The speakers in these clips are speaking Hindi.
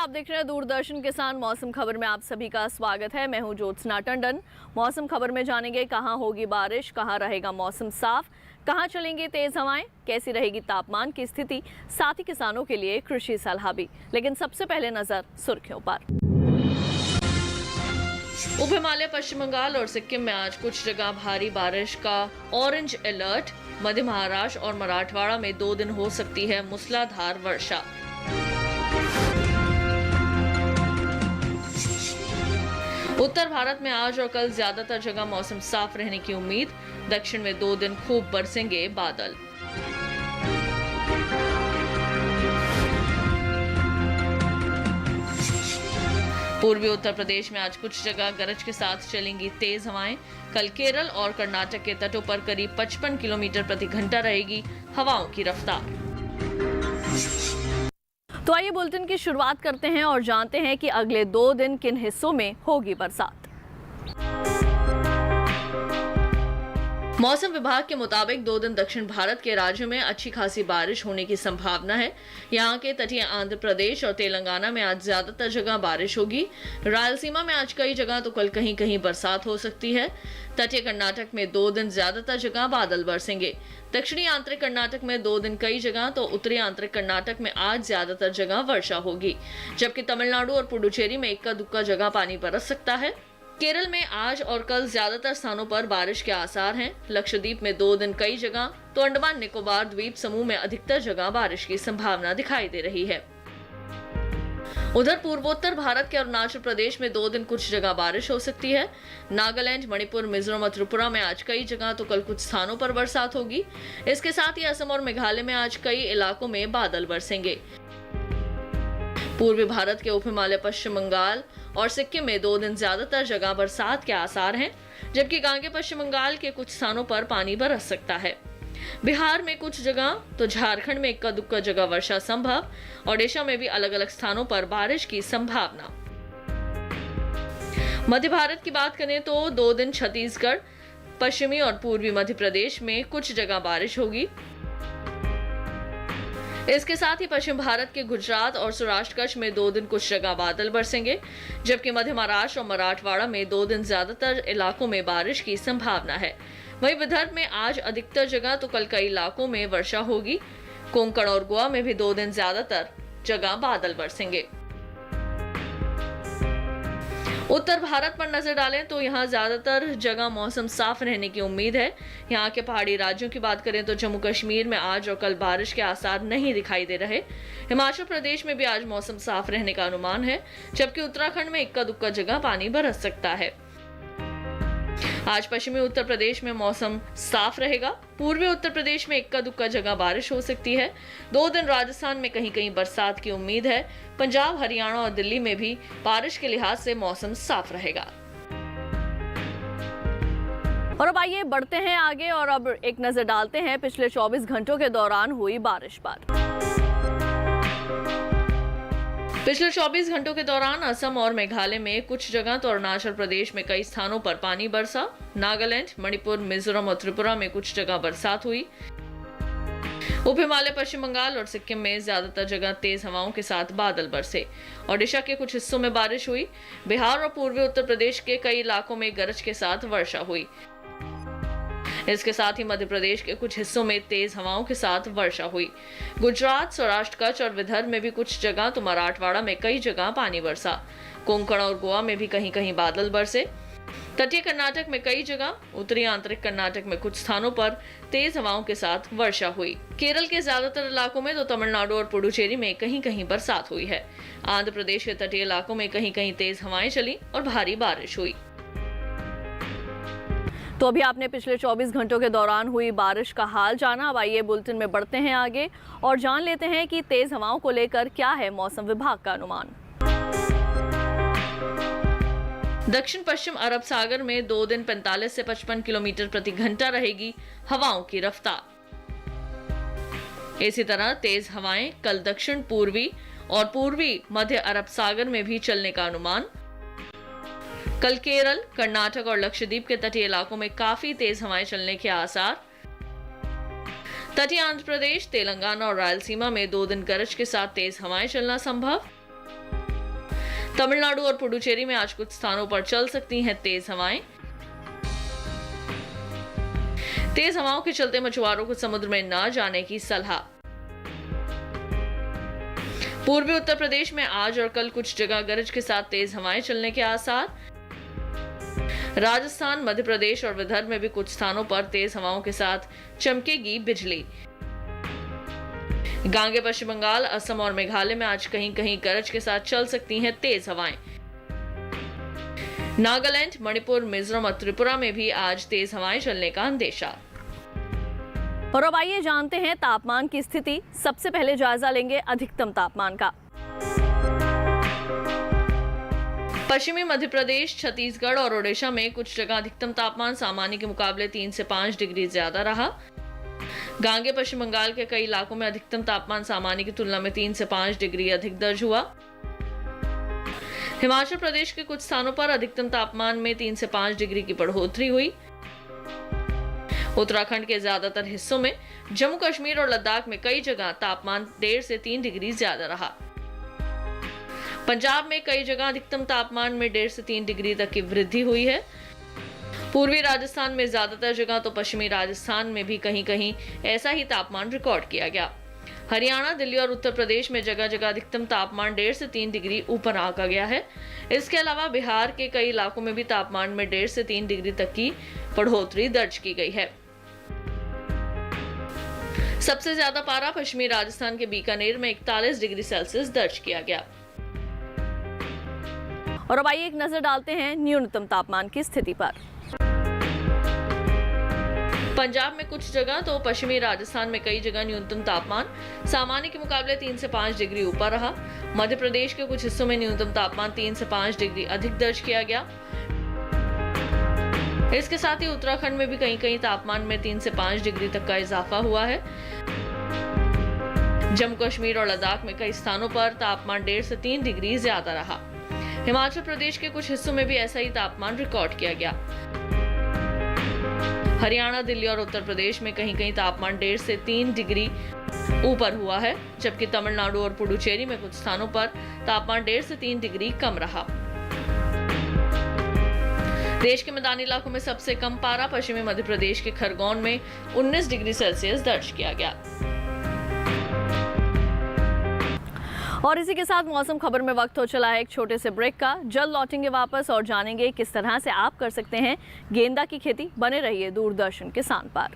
आप देख रहे हैं दूरदर्शन किसान मौसम खबर में आप सभी का स्वागत है। मैं हूं ज्योत्सना टंडन। मौसम खबर में जानेंगे कहां होगी बारिश, कहां रहेगा मौसम साफ, कहां चलेंगी तेज हवाएं, कैसी रहेगी तापमान की स्थिति, साथ ही किसानों के लिए कृषि सलाह भी। लेकिन सबसे पहले नजर सुर्खियों पर। उप हिमालय, पश्चिम बंगाल और सिक्किम में आज कुछ जगह भारी बारिश का ऑरेंज अलर्ट। मध्य महाराष्ट्र और मराठवाड़ा में 2 दिन हो सकती है मूसलाधार वर्षा। उत्तर भारत में आज और कल ज्यादातर जगह मौसम साफ रहने की उम्मीद। दक्षिण में 2 दिन खूब बरसेंगे बादल। पूर्वी उत्तर प्रदेश में आज कुछ जगह गरज के साथ चलेंगी तेज हवाएं। कल केरल और कर्नाटक के तटों पर करीब 55 किलोमीटर प्रति घंटा रहेगी हवाओं की रफ्तार। तो आइए बुलेटिन की शुरुआत करते हैं और जानते हैं कि अगले 2 दिन किन हिस्सों में होगी बरसात। मौसम विभाग के मुताबिक 2 दिन दक्षिण भारत के राज्यों में अच्छी खासी बारिश होने की संभावना है। यहाँ के तटीय आंध्र प्रदेश और तेलंगाना में आज ज्यादातर जगह बारिश होगी। रायलसीमा में आज कई जगह तो कल कहीं कहीं बरसात हो सकती है। तटीय कर्नाटक में 2 दिन ज्यादातर जगह बादल बरसेंगे। दक्षिणी आंतरिक कर्नाटक में 2 दिन कई जगह तो उत्तरी आंतरिक कर्नाटक में आज ज्यादातर जगह वर्षा होगी, जबकि तमिलनाडु और पुडुचेरी में इक्का दुक्का जगह पानी बरस सकता है। केरल में आज और कल ज्यादातर स्थानों पर बारिश के आसार हैं। लक्षद्वीप में 2 दिन कई जगह तो अंडमान निकोबार द्वीप समूह में अधिकतर जगह बारिश की संभावना दिखाई दे रही है। उधर पूर्वोत्तर भारत के अरुणाचल प्रदेश में 2 दिन कुछ जगह बारिश हो सकती है। नागालैंड, मणिपुर, मिजोरम और त्रिपुरा में आज कई जगह तो कल कुछ स्थानों पर बरसात होगी। इसके साथ ही असम और मेघालय में आज कई इलाकों में बादल बरसेंगे। पूर्वी भारत के उप हिमालय, पश्चिम बंगाल और सिक्किम में 2 दिन ज्यादातर जगह बरसात के आसार हैं, जबकि गांगे पश्चिम बंगाल के कुछ स्थानों पर पानी बरस सकता है। बिहार में कुछ जगह तो झारखंड में इक्का दुक्का जगह वर्षा संभव। ओडिशा में भी अलग अलग स्थानों पर बारिश की संभावना। मध्य भारत की बात करें तो 2 दिन छत्तीसगढ़, पश्चिमी और पूर्वी मध्य प्रदेश में कुछ जगह बारिश होगी। इसके साथ ही पश्चिम भारत के गुजरात और सौराष्ट्र कच्छ में 2 दिन कुछ जगह बादल बरसेंगे, जबकि मध्य महाराष्ट्र और मराठवाड़ा में 2 दिन ज्यादातर इलाकों में बारिश की संभावना है। वहीं विदर्भ में आज अधिकतर जगह तो कल कई इलाकों में वर्षा होगी। कोंकण और गोवा में भी 2 दिन ज्यादातर जगह बादल बरसेंगे। उत्तर भारत पर नजर डालें तो यहाँ ज्यादातर जगह मौसम साफ रहने की उम्मीद है। यहाँ के पहाड़ी राज्यों की बात करें तो जम्मू कश्मीर में आज और कल बारिश के आसार नहीं दिखाई दे रहे। हिमाचल प्रदेश में भी आज मौसम साफ रहने का अनुमान है, जबकि उत्तराखंड में इक्का दुक्का जगह पानी बरस सकता है। आज पश्चिमी उत्तर प्रदेश में मौसम साफ रहेगा। पूर्वी उत्तर प्रदेश में इक्का दुक्का जगह बारिश हो सकती है। 2 दिन राजस्थान में कहीं कहीं बरसात की उम्मीद है। पंजाब, हरियाणा और दिल्ली में भी बारिश के लिहाज से मौसम साफ रहेगा। और अब आइए बढ़ते हैं आगे और अब एक नजर डालते हैं पिछले 24 घंटों के दौरान हुई बारिश पर। पिछले 24 घंटों के दौरान असम और मेघालय में कुछ जगह तो अरुणाचल प्रदेश में कई स्थानों पर पानी बरसा। नागालैंड, मणिपुर, मिजोरम और त्रिपुरा में कुछ जगह बरसात हुई। उप हिमालय, पश्चिम बंगाल और सिक्किम में ज्यादातर जगह तेज हवाओं के साथ बादल बरसे। ओडिशा के कुछ हिस्सों में बारिश हुई। बिहार और पूर्वी उत्तर प्रदेश के कई इलाकों में गरज के साथ वर्षा हुई। इसके साथ ही मध्य प्रदेश के कुछ हिस्सों में तेज हवाओं के साथ वर्षा हुई। गुजरात, सौराष्ट्र कच्छ और विदर्भ में भी कुछ जगह तो मराठवाड़ा में कई जगह पानी बरसा। कोंकण और गोवा में भी कहीं कहीं बादल बरसे। तटीय कर्नाटक में कई जगह, उत्तरी आंतरिक कर्नाटक में कुछ स्थानों पर तेज हवाओं के साथ वर्षा हुई। केरल के ज्यादातर इलाकों में तो तमिलनाडु और पुडुचेरी में कहीं कहीं बरसात हुई है। आंध्र प्रदेश के तटीय इलाकों में कहीं कहीं तेज हवाएं चली और भारी बारिश हुई। तो अभी आपने पिछले 24 घंटों के दौरान हुई बारिश का हाल जाना। अब आइए बुलेटिन में बढ़ते हैं आगे और जान लेते हैं कि तेज हवाओं को लेकर क्या है मौसम विभाग का अनुमान। दक्षिण पश्चिम अरब सागर में 2 दिन 45 से 55 किलोमीटर प्रति घंटा रहेगी हवाओं की रफ्तार। इसी तरह तेज हवाएं कल दक्षिण पूर्वी और पूर्वी मध्य अरब सागर में भी चलने का अनुमान। कल केरल, कर्नाटक और लक्षद्वीप के तटीय इलाकों में काफी तेज हवाएं चलने के आसार। तटीय आंध्र प्रदेश, तेलंगाना और रायलसीमा में 2 दिन गरज के साथ तेज हवाएं चलना संभव। तमिलनाडु और पुडुचेरी में आज कुछ स्थानों पर चल सकती हैं तेज हवाएं। तेज हवाओं के चलते मछुआरों को समुद्र में न जाने की सलाह। पूर्वी उत्तर प्रदेश में आज और कल कुछ जगह गरज के साथ तेज हवाएं चलने के आसार। राजस्थान, मध्य प्रदेश और विदर्भ में भी कुछ स्थानों पर तेज हवाओं के साथ चमकेगी बिजली। गांगे पश्चिम बंगाल, असम और मेघालय में आज कहीं कहीं गरज के साथ चल सकती हैं तेज हवाएं। नागालैंड, मणिपुर, मिजोरम और त्रिपुरा में भी आज तेज हवाएं चलने का अंदेशा। और अब आइए जानते हैं तापमान की स्थिति। सबसे पहले जायजा लेंगे अधिकतम तापमान का। पश्चिमी मध्य प्रदेश, छत्तीसगढ़ और ओडिशा में कुछ जगह अधिकतम तापमान सामान्य के मुकाबले 3 से 5 डिग्री ज्यादा रहा। गांगे पश्चिम बंगाल के कई इलाकों में अधिकतम तापमान सामान्य की तुलना में 3 से 5 डिग्री अधिक दर्ज हुआ। हिमाचल प्रदेश के कुछ स्थानों पर अधिकतम तापमान में 3 से 5 डिग्री की बढ़ोतरी हुई। उत्तराखंड के ज्यादातर हिस्सों में, जम्मू कश्मीर और लद्दाख में कई जगह तापमान 1.5 से 3 डिग्री ज्यादा रहा। पंजाब में कई जगह अधिकतम तापमान में 1.5 से 3 डिग्री तक की वृद्धि हुई है। पूर्वी राजस्थान में ज्यादातर जगह तो पश्चिमी राजस्थान में भी कहीं कहीं ऐसा ही तापमान रिकॉर्ड किया गया। हरियाणा, दिल्ली और उत्तर प्रदेश में जगह जगह अधिकतम तापमान 1.5 से 3 डिग्री ऊपर आंका गया है। इसके अलावा बिहार के कई इलाकों में भी तापमान में 1.5 से 3 डिग्री तक की बढ़ोतरी दर्ज की गई है। सबसे ज्यादा पारा पश्चिमी राजस्थान के बीकानेर में 41 डिग्री सेल्सियस दर्ज किया गया। और अब आइए एक नजर डालते हैं न्यूनतम तापमान की स्थिति पर। पंजाब में कुछ जगह तो पश्चिमी राजस्थान में कई जगह न्यूनतम तापमान सामान्य के मुकाबले 3 से 5 डिग्री ऊपर रहा। मध्य प्रदेश के कुछ हिस्सों में न्यूनतम तापमान 3 से 5 डिग्री अधिक दर्ज किया गया। इसके साथ ही उत्तराखंड में भी कहीं कहीं तापमान में 3 से 5 डिग्री तक का इजाफा हुआ है। जम्मू कश्मीर और लद्दाख में कई स्थानों पर तापमान 1.5 से 3 डिग्री ज्यादा रहा। हिमाचल प्रदेश के कुछ हिस्सों में भी ऐसा ही तापमान रिकॉर्ड किया गया। हरियाणा, दिल्ली और उत्तर प्रदेश में कहीं कहीं तापमान 1.5 से 3 डिग्री ऊपर हुआ है, जबकि तमिलनाडु और पुडुचेरी में कुछ स्थानों पर तापमान 1.5 से 3 डिग्री कम रहा। देश के मैदानी इलाकों में सबसे कम पारा पश्चिमी मध्य प्रदेश के खरगोन में 19 डिग्री सेल्सियस दर्ज किया गया। और इसी के साथ मौसम खबर में वक्त हो चला है एक छोटे से ब्रेक का। जल्द लौटेंगे वापस और जानेंगे किस तरह से आप कर सकते हैं गेंदा की खेती। बने रहिए दूरदर्शन किसान पर।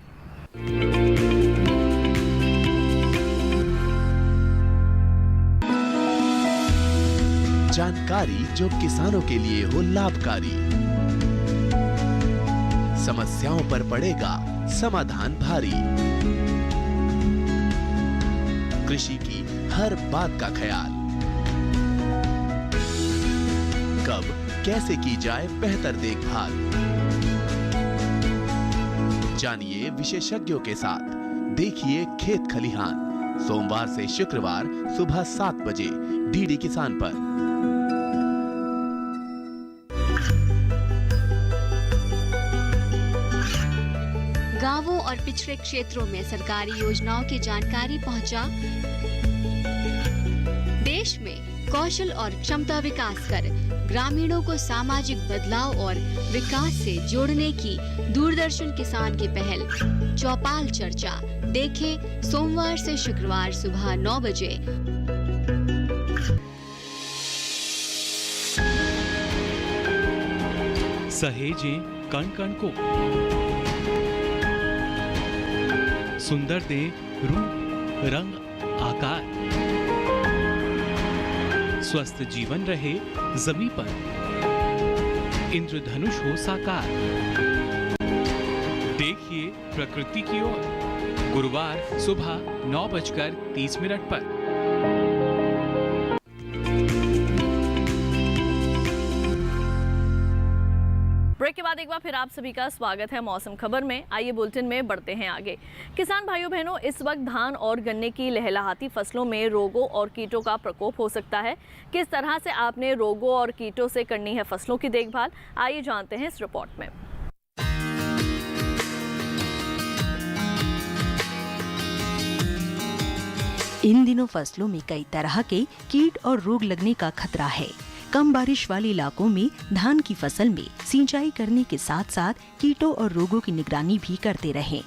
जानकारी जो किसानों के लिए हो लाभकारी, समस्याओं पर पड़ेगा समाधान भारी, कृषि की हर बात का ख्याल, कब कैसे की जाए बेहतर देखभाल, जानिए विशेषज्ञों के साथ। देखिए खेत खलिहान सोमवार से शुक्रवार सुबह 7 बजे डीडी किसान पर। गांवों और पिछड़े क्षेत्रों में सरकारी योजनाओं की जानकारी पहुंचा। देश में कौशल और क्षमता विकास कर ग्रामीणों को सामाजिक बदलाव और विकास से जोड़ने की दूरदर्शन किसान की पहल चौपाल चर्चा देखें सोमवार से शुक्रवार सुबह 9 बजे। सहेजे कण कण को, सुंदर दे रूप रंग आकार, स्वस्थ जीवन रहे जमीन पर, इंद्रधनुष हो साकार। देखिए प्रकृति की ओर गुरुवार सुबह 9:30 पर। ब्रेक के बाद एक बार फिर आप सभी का स्वागत है मौसम खबर में। आइए बुलेटिन में बढ़ते हैं आगे। किसान भाइयों बहनों, इस वक्त धान और गन्ने की लहलहाती फसलों में रोगों और कीटों का प्रकोप हो सकता है। किस तरह से आपने रोगों और कीटों से करनी है फसलों की देखभाल, आइए जानते हैं इस रिपोर्ट में। इन दिनों फसलों में कई तरह के कीट और रोग लगने का खतरा है। कम बारिश वाले इलाकों में धान की फसल में सिंचाई करने के साथ साथ कीटों और रोगों की निगरानी भी करते रहें।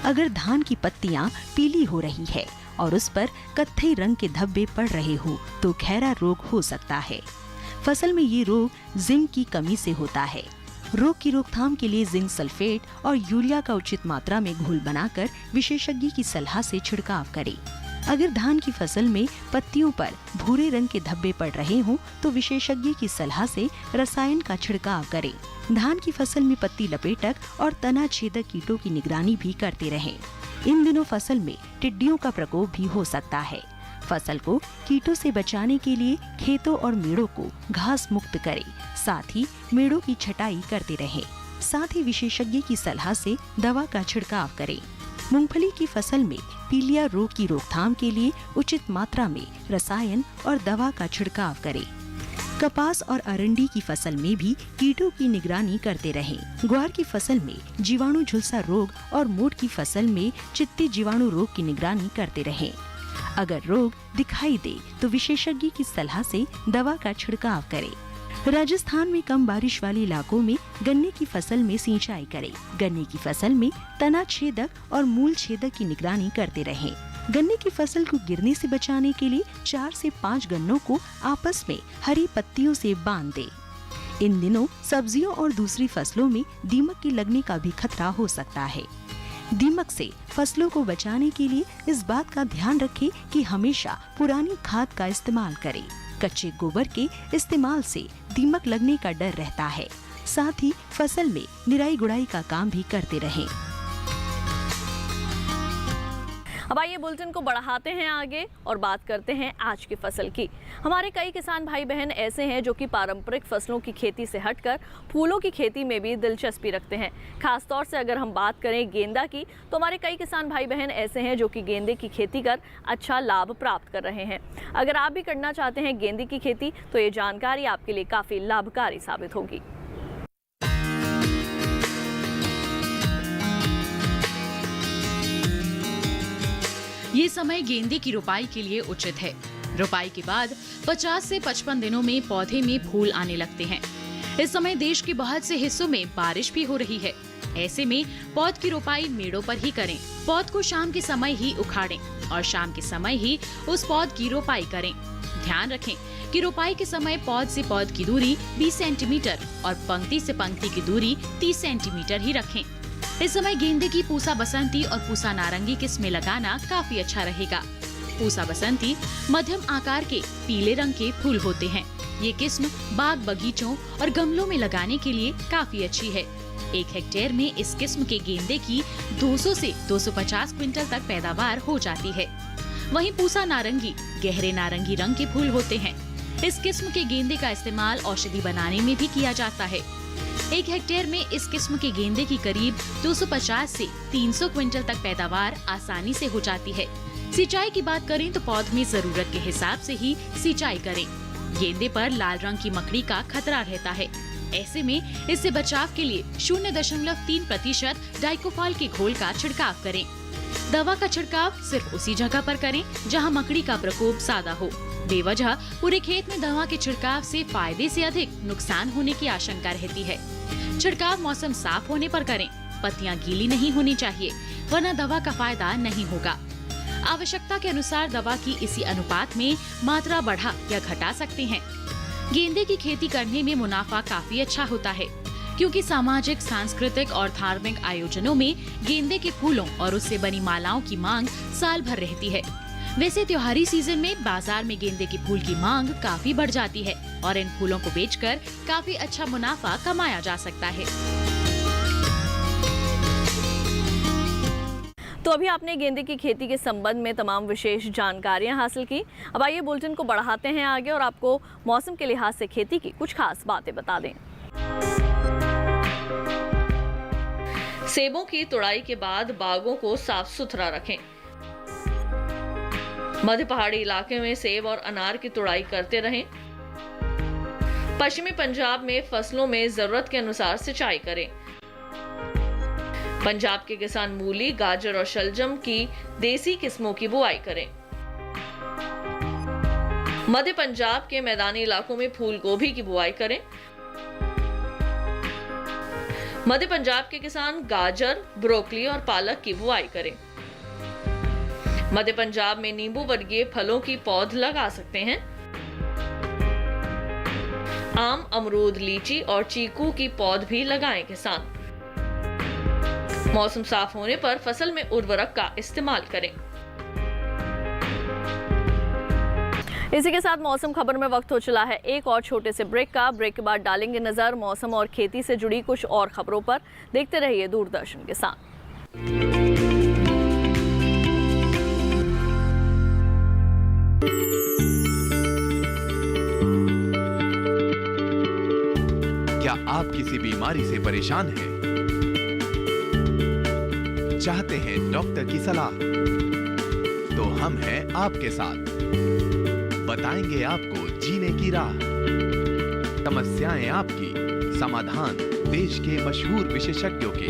अगर धान की पत्तियां पीली हो रही है और उस पर कत्थई रंग के धब्बे पड़ रहे हो तो खैरा रोग हो सकता है। फसल में ये रोग जिंक की कमी से होता है। रोग की रोकथाम के लिए जिंक सल्फेट और यूरिया का उचित मात्रा में घोल बनाकर विशेषज्ञ की सलाह से छिड़काव करें। अगर धान की फसल में पत्तियों पर भूरे रंग के धब्बे पड़ रहे हों तो विशेषज्ञ की सलाह से रसायन का छिड़काव करें। धान की फसल में पत्ती लपेटक और तना छेदक कीटों की निगरानी भी करते रहें। इन दिनों फसल में टिड्डियों का प्रकोप भी हो सकता है। फसल को कीटों से बचाने के लिए खेतों और मेड़ों को घास मुक्त करें, साथ ही मेड़ों की छटाई करते रहें। साथ ही विशेषज्ञ की सलाह से दवा का छिड़काव करें। मूंगफली की फसल में पीलिया रोग की रोकथाम के लिए उचित मात्रा में रसायन और दवा का छिड़काव करें। कपास और अरंडी की फसल में भी कीटों की निगरानी करते रहें। ग्वार की फसल में जीवाणु झुलसा रोग और मोट की फसल में चित्ती जीवाणु रोग की निगरानी करते रहें। अगर रोग दिखाई दे तो विशेषज्ञ की सलाह से दवा का छिड़काव करें। राजस्थान में कम बारिश वाले इलाकों में गन्ने की फसल में सिंचाई करें। गन्ने की फसल में तना छेदक और मूल छेदक की निगरानी करते रहें। गन्ने की फसल को गिरने से बचाने के लिए 4 से 5 गन्नों को आपस में हरी पत्तियों से बांध दें। इन दिनों सब्जियों और दूसरी फसलों में दीमक के लगने का भी खतरा हो सकता है। दीमक से फसलों को बचाने के लिए इस बात का ध्यान रखें कि हमेशा पुरानी खाद का इस्तेमाल करें। कच्चे गोबर के इस्तेमाल से दीमक लगने का डर रहता है। साथ ही फसल में निराई गुड़ाई का काम भी करते रहें। अब आइए बुलेटिन को बढ़ाते हैं आगे और बात करते हैं आज की फसल की। हमारे कई किसान भाई बहन ऐसे हैं जो कि पारंपरिक फसलों की खेती से हटकर फूलों की खेती में भी दिलचस्पी रखते हैं। खासतौर से अगर हम बात करें गेंदा की तो हमारे कई किसान भाई बहन ऐसे हैं जो कि गेंदे की खेती कर अच्छा लाभ प्राप्त कर रहे हैं। अगर आप भी करना चाहते हैं गेंदे की खेती तो ये जानकारी आपके लिए काफ़ी लाभकारी साबित होगी। ये समय गेंदे की रोपाई के लिए उचित है। रोपाई के बाद 50 से 55 दिनों में पौधे में फूल आने लगते हैं। इस समय देश के बहुत से हिस्सों में बारिश भी हो रही है। ऐसे में पौध की रोपाई मेड़ों पर ही करें। पौध को शाम के समय ही उखाड़ें और शाम के समय ही उस पौध की रोपाई करें। ध्यान रखें कि रोपाई के समय पौध से पौध की दूरी 20 सेंटीमीटर और पंक्ति से पंक्ति की दूरी 30 सेंटीमीटर ही रखें। इस समय गेंदे की पूसा बसंती और पूसा नारंगी किस्में लगाना काफी अच्छा रहेगा। पूसा बसंती मध्यम आकार के पीले रंग के फूल होते हैं। ये किस्म बाग बगीचों और गमलों में लगाने के लिए काफी अच्छी है। 1 हेक्टेयर में इस किस्म के गेंदे की 200 से 250 क्विंटल तक पैदावार हो जाती है। वहीं पूसा नारंगी गहरे नारंगी रंग के फूल होते हैं। इस किस्म के गेंदे का इस्तेमाल औषधि बनाने में भी किया जाता है। 1 हेक्टेयर में इस किस्म के गेंदे की करीब 250 से 300 क्विंटल तक पैदावार आसानी से हो जाती है। सिंचाई की बात करें तो पौध में जरूरत के हिसाब से ही सिंचाई करें। गेंदे पर लाल रंग की मकड़ी का खतरा रहता है। ऐसे में इससे बचाव के लिए 0.3% डाइकोफॉल के घोल का छिड़काव करें। दवा का छिड़काव सिर्फ उसी जगह पर करें जहां मकड़ी का प्रकोप ज्यादा हो। बेवजह पूरे खेत में दवा के छिड़काव से फायदे से अधिक नुकसान होने की आशंका रहती है। छिड़काव मौसम साफ होने पर करें। पत्तियां गीली नहीं होनी चाहिए, वरना दवा का फायदा नहीं होगा। आवश्यकता के अनुसार दवा की इसी अनुपात में मात्रा बढ़ा या घटा सकते हैं। गेंदे की खेती करने में मुनाफा काफी अच्छा होता है, क्योंकि सामाजिक, सांस्कृतिक और धार्मिक आयोजनों में गेंदे के फूलों और उससे बनी मालाओं की मांग साल भर रहती है। वैसे त्योहारी सीजन में बाजार में गेंदे के फूल की मांग काफी बढ़ जाती है और इन फूलों को बेचकर काफी अच्छा मुनाफा कमाया जा सकता है। तो अभी आपने गेंदे की खेती के संबंध में तमाम विशेष जानकारियां हासिल की। अब आइए बुलेटिन को बढ़ाते हैं आगे और आपको मौसम के लिहाज से खेती की कुछ खास बातें बता दें। सेबों की तुड़ाई के बाद बागों को साफ सुथरा रखें। मध्य पहाड़ी इलाके में सेब और अनार की तुड़ाई करते रहें। पश्चिमी पंजाब में फसलों में जरूरत के अनुसार सिंचाई करें। पंजाब के किसान मूली, गाजर और शलजम की देसी किस्मों की बुआई करें। मध्य पंजाब के मैदानी इलाकों में फूल गोभी की बुआई करें। मध्य पंजाब के किसान गाजर, ब्रोकली और पालक की बुआई करें। मध्य पंजाब में नींबू वर्गीय फलों की पौध लगा सकते हैं। आम, अमरूद, लीची और चीकू की पौध भी लगाएं किसान। मौसम साफ होने पर फसल में उर्वरक का इस्तेमाल करें। इसी के साथ मौसम खबर में वक्त हो चला है एक और छोटे से ब्रेक का। ब्रेक के बाद डालेंगे नजर मौसम और खेती से जुड़ी कुछ और खबरों पर। देखते रहिए दूरदर्शन के साथ। क्या आप किसी बीमारी से परेशान हैं? चाहते हैं डॉक्टर की सलाह? तो हम हैं आपके साथ। बताएंगे आपको जीने की राह। समस्याएं आपकी, समाधान देश के मशहूर विशेषज्ञों के।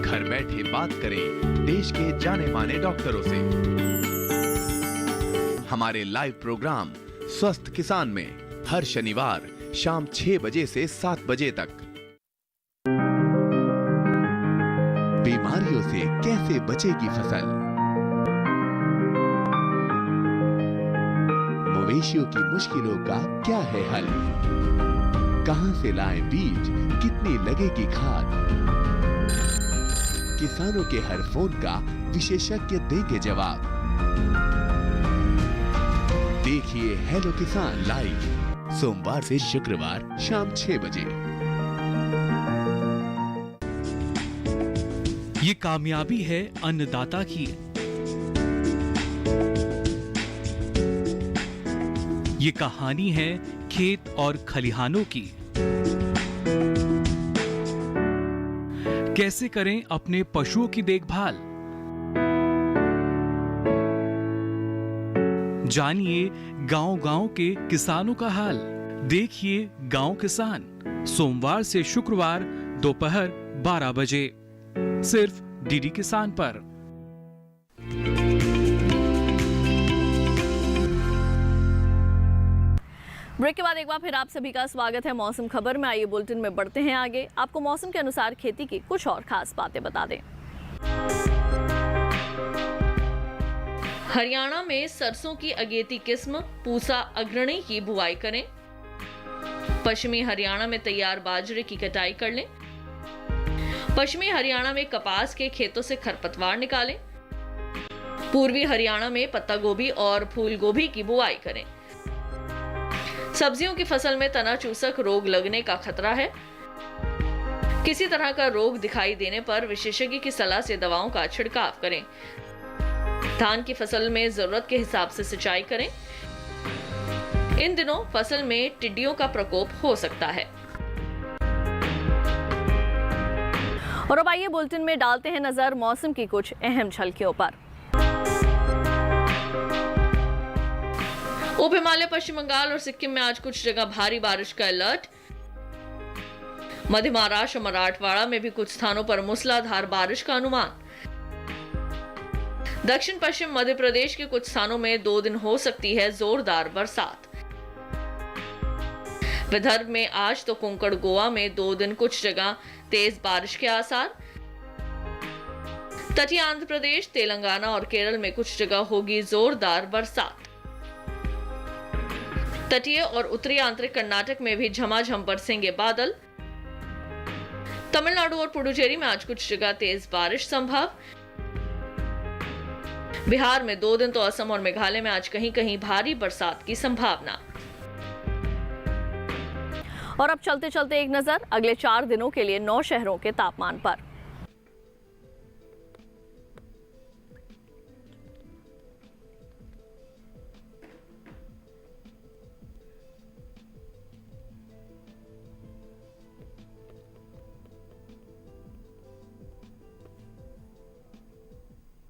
घर बैठे बात करें देश के जाने माने डॉक्टरों से। हमारे लाइव प्रोग्राम स्वस्थ किसान में हर शनिवार शाम 6 बजे से 7 बजे तक। बीमारियों से कैसे बचेगी फसल? मवेशियों की मुश्किलों का क्या है हल? कहां से लाएं बीज, कितनी लगेगी खाद? किसानों के हर फोन का विशेषज्ञ देंगे जवाब। देखिए हेलो किसान लाइव सोमवार से शुक्रवार शाम 6 बजे। ये कामयाबी है अन्नदाता की। ये कहानी है खेत और खलिहानों की। कैसे करें अपने पशुओं की देखभाल? जानिए गांव-गांव के किसानों का हाल। देखिए गांव किसान सोमवार से शुक्रवार दोपहर 12 बजे सिर्फ डीडी किसान पर। ब्रेक के बाद एक बार फिर आप सभी का स्वागत है मौसम खबर में। आइए बुलेटिन में बढ़ते हैं आगे। आपको मौसम के अनुसार खेती की कुछ और खास बातें बता दें। हरियाणा में सरसों की अगेती किस्म पूसा अग्रणी की बुआई करें। पश्चिमी हरियाणा में तैयार बाजरे की कटाई कर लें। पश्चिमी हरियाणा में कपास के खेतों से खरपतवार निकालें। पूर्वी हरियाणा में पत्ता गोभी और फूल गोभी की बुआई करें। सब्जियों की फसल में तना चूसक रोग लगने का खतरा है। किसी तरह का रोग दिखाई देने पर विशेषज्ञ की सलाह से दवाओं का छिड़काव करें। धान की फसल में जरूरत के हिसाब से सिंचाई करें। इन दिनों फसल में टिड्डियों का प्रकोप हो सकता है। और अब आइए बुलेटिन में डालते हैं नजर मौसम की कुछ अहम झलकियों पर। उप हिमालय, पश्चिम बंगाल और सिक्किम में आज कुछ जगह भारी बारिश का अलर्ट। मध्य महाराष्ट्र और मराठवाड़ा में भी कुछ स्थानों पर मूसलाधार बारिश का अनुमान। दक्षिण पश्चिम मध्य प्रदेश के कुछ स्थानों में 2 दिन हो सकती है जोरदार बरसात। विदर्भ में आज तो कोंकण, गोवा में 2 दिन कुछ जगह तेज बारिश के आसार। तटीय आंध्र प्रदेश, तेलंगाना और केरल में कुछ जगह होगी जोरदार बरसात। तटीय और उत्तरी आंतरिक कर्नाटक में भी झमाझम बरसेंगे बादल। तमिलनाडु और पुडुचेरी में आज कुछ जगह तेज बारिश संभव। बिहार में 2 दिन तो असम और मेघालय में आज कहीं कहीं भारी बरसात की संभावना। और अब चलते चलते एक नजर अगले 4 दिनों के लिए 9 शहरों के तापमान पर।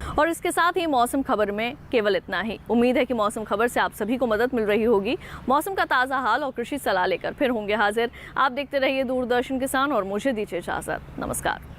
और इसके साथ ही मौसम खबर में केवल इतना ही। उम्मीद है कि मौसम खबर से आप सभी को मदद मिल रही होगी। मौसम का ताज़ा हाल और कृषि सलाह लेकर फिर होंगे हाजिर। आप देखते रहिए दूरदर्शन किसान और मुझे दीजिए इजाजत। नमस्कार।